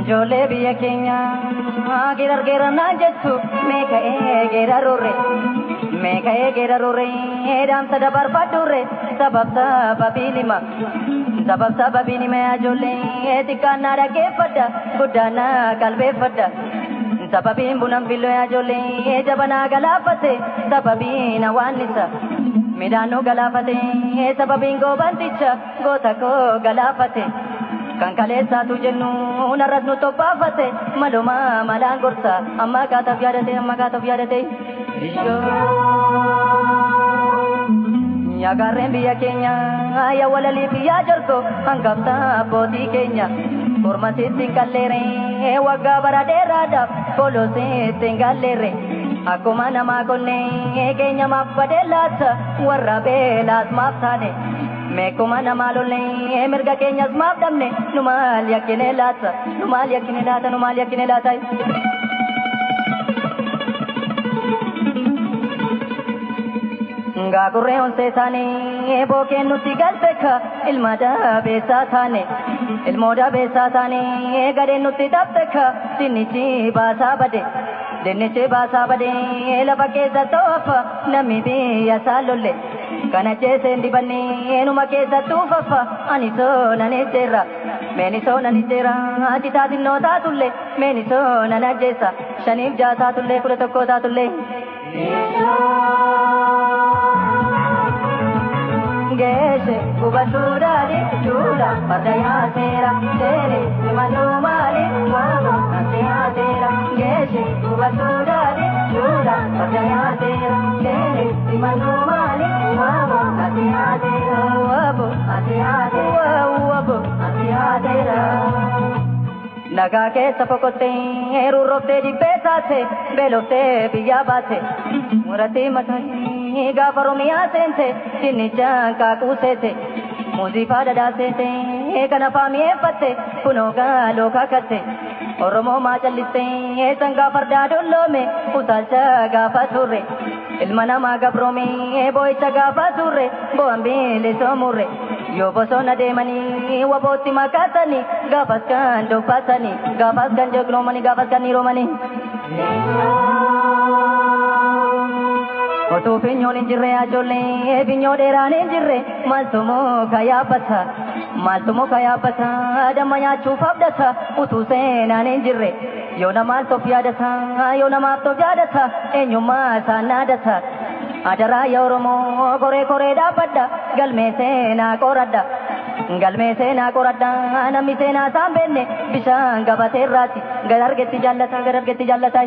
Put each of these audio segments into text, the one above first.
Jole biya Kenya, gerar gerar na jettu, meka gerar rore, meka gerar rore, dam sada barbadure, sabab sababini me ajole, tikana da ke fada, gudana kalbe fada, sababin bunam filo ajole, jabana galapate, sababin awanisa, midano galapate, sababin go banticha, gotako galapate. Kankale satu jennu naras nu topafate maluma malangorsa amma kata biadate isho ya garren biya Kenya ya walali biya jorko angapta bodi Kenya kurma sitin kallere wagga barade rada polo sitin kallere aku mana makonne Kenya mappadelata warra belas maptane Meko mana malole emerga Kenya smap damne numal yakine lata Nga kurre on se thane boke nuti galpeka ilmoda besa thane gade nuti tapeka tinichi basa bade labake zatofa namibi yasalole kana chesendi banne numa kesa tufafa aniso nanetera meniso nanitera atita dinno tatulle meniso nanajesa shanif jata tulle kulatokko tatulle Geshe kubaturari chula padaya tera tere manumali mama asya tera Geshe kubaturari chula padaya tera tere manumali mama asya tera wabu asya tera Naga ke sapokote rurofte di pesate belote biyabate murati mathai ga paromia sente tinicha ka kusete muzifa dada sente kana pamie patte kunoga loka kate oromo ma chaliste sanga farda dollo me utalcha ga pature ilmana ma gabrome boy chaga pature bo ambele somure yo bosona de mani waboti makatani gapaskan do pasani gapaskan joglomani gapaskan niromani Oto pinyo ninjire ajole pinyo dera ninjire maltumo kaya pata damaya chufab dasa utu sena ninjire yo nama topya dasa enyuma sana dasa Ajara yoromo kore dapada galme sena koradda nami sena sambenne bisanga baterrati garargetti jallata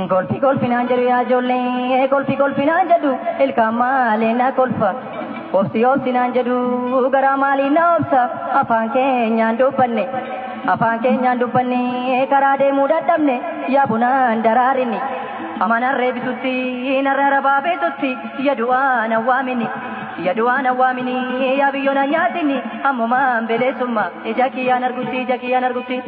Golfi nanjadu ya jolle golfi nanjadu ilkamale na kolfa Opsi nanjadu garamali na opsa afan Kenya dupanne karade muda damne ya bunan dararini amana rebitutti narara babetutti yaduana wamini ya biyona nyatini amma mbele summa ejaki narguti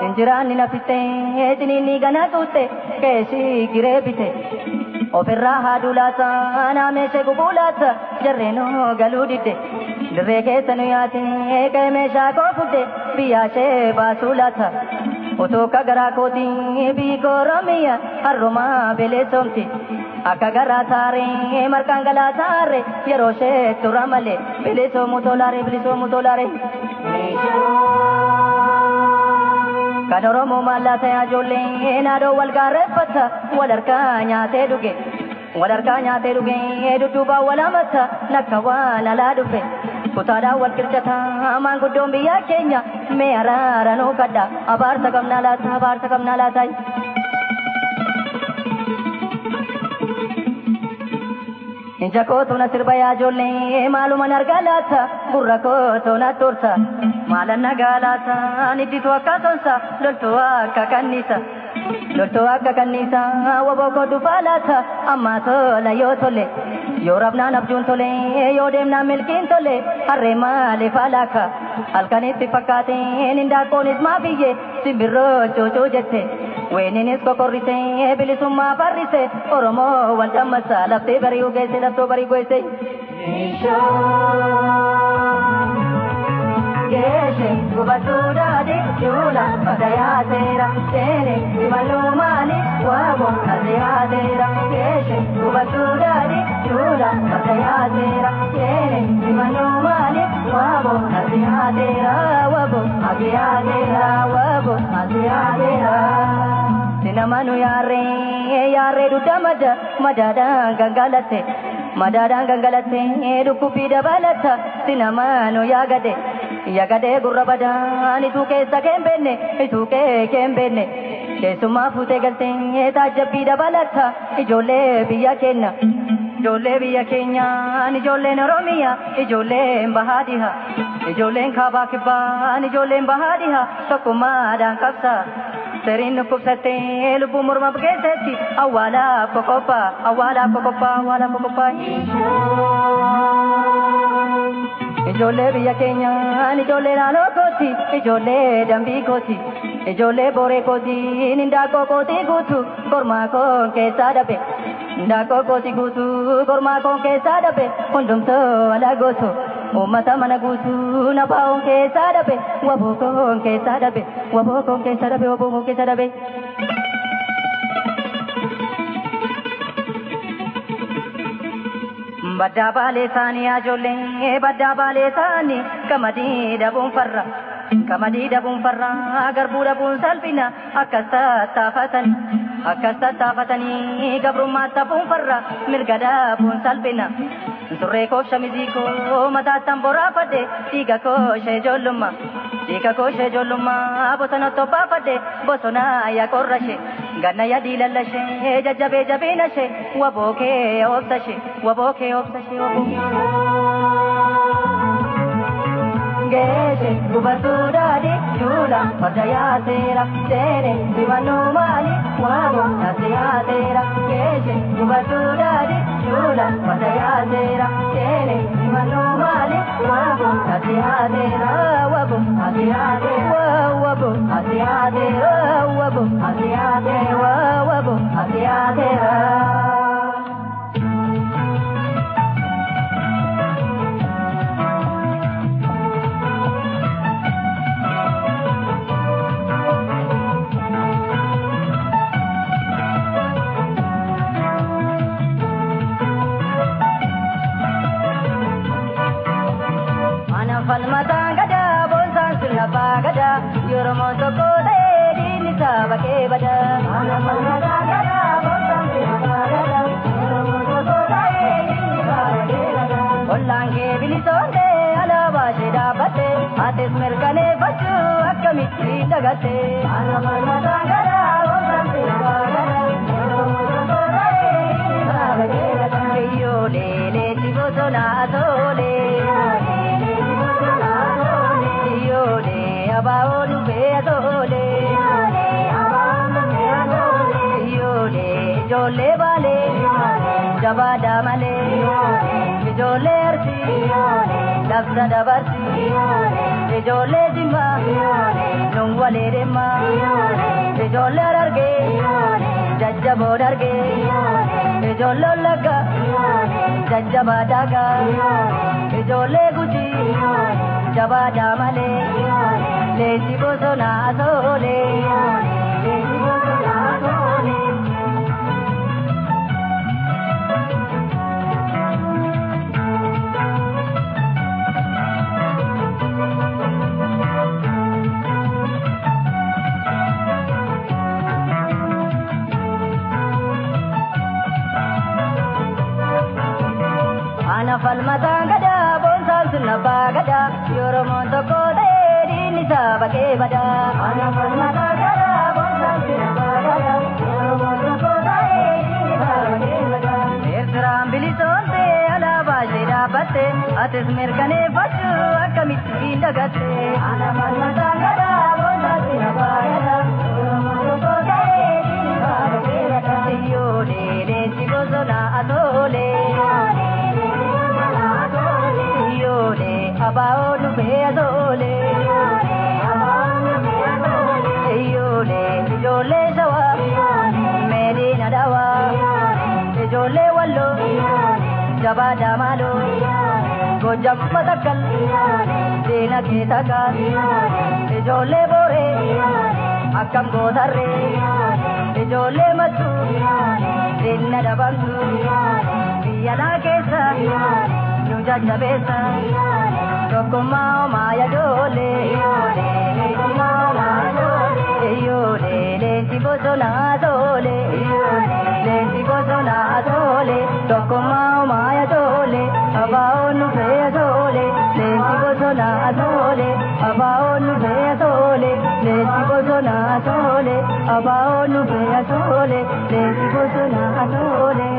Injirani nafite etini gana tute kesi girebite ofirra hadulata name se gubulata jarreno galudite direke sanuyate kaimesha ko fude biyashe basulata oto kagara koti bi koromia haruma bele somti akagara tare markangala tare yeroshe turamale bele somutolare Kadoromo malata ya jolle nado walgarefata walarkanya teduge duduba walamata nakawana ladufe kutada walkirchata mangudom biya Kenya me arara no kada abarta kamna lata Inja ko to na sirbaya jolle maluma nargalata burra ko to na torsa Malana galata niti tu akatonsa lolto akakanisa waboko dupalata amma tola yo tole yo rabna nabjun tole yo demna milkin tole harre male falaka alkaniti fakate ninda konis mabiye simbiro jojo jette weninis kokorite bilisumma parrise oromo wanta masala te bari ugese lapto bari goise Geshe gubatura di chula padaya tera tere malumani wabo padaya tera Geshe gubatura di chula padaya tera tere malumani wabo padaya tera wabo padaya tera Sinamanu yare dudamada madada gangalate dukupida balata sinamanu yagade gurrabada nituke kembenne kesuma fute galte tajabida balata ijole biya kenya ni jole noromia ijole bahadiha ijole khaba kiba ni jole bahadiha takuma dan kapsa Serin kupsate lupu murma bgeseti awala kokopa Ijole biya kenya ni jole rano koti ijole dambi koti ijole bore koti ninda koti gutu korma ko ke sadabe ninda koti gutu korma ko ke sadabe kondum to ala goto umata mana gutu na baon ke sadabe waboko ke sadabe Badda bale sani ajole badda bale sani kamadi dabun farra garbu dabun salbina akasta tafatani gabrumma tabun farra mirgada bun salbina surre ko shamizi ko mata tambora pade tiga ko shejolumma bosana to pade bosona ya korrashe ganna ya dilallashe jabe nashe waboke obsashe Geshe gubatura di chula padaya tera tere divanu mali wabo padaya tera Geshe gubatura di chula padaya tera tere divanu mali wabo padaya tera wabo padaya tera Falmata gada bonsan sunna bagada yoromo toko de dinisa bake bada falmata gada bonsan sunna bagada yoromo toko de dinisa bake bada ollange bilisonde alaba shida bate ates merkane bachu akkamiti dagate falmata gada bonsan sunna bagada yoromo toko de dinisa bake bada yo le tibo sona tole Abaolu beadole, jole bale, jabada male, jole arsi, labda dabarsi, jole dimma, nungwale remma, jole arge, jajjabo darge, jole laga, jajjaba daga, jole guji. Jabada male, lesi bosona sole, lesi bosona sole. Ana falmata gada bonsan sunna bagada yoromo toko de dinisa bake bada ana falmata gada bonsan sunna bagada yoromo toko de dinisa bake bada Ertram bilisonte ala bajira batte atis mirkaneeffadhu akkamitti dagatte ana malmataa gadaa boondaatti nafaayadha oromoo tokko ta'ee diinifaa dhufeeradha iyyoolee leenci bosona atoolee iyyoolee abaa'oo dhufee atoolee iyyoolee ijoollee shawaa meediina dhawaa ijoollee walloo jabaa daamaaloo gojjam matakkal diina kee takkaan ijoollee booree akkam gootarree ijoollee mattuu diinna dhabamtu biyyanaa keessa nu jajjabeessa tokkummaa homaa yaadoolee iyyoolee leenci bosonaa toolee leenci bosonaa toolee tokkummaa homaa yaadoolee abaa'oon nu fe'e toolee leenci bosonaa toolee abaa'oon nu fe'e toolee leenci bosonaa toolee abaa'oon nu fe'e toolee leenci bosonaa toolee.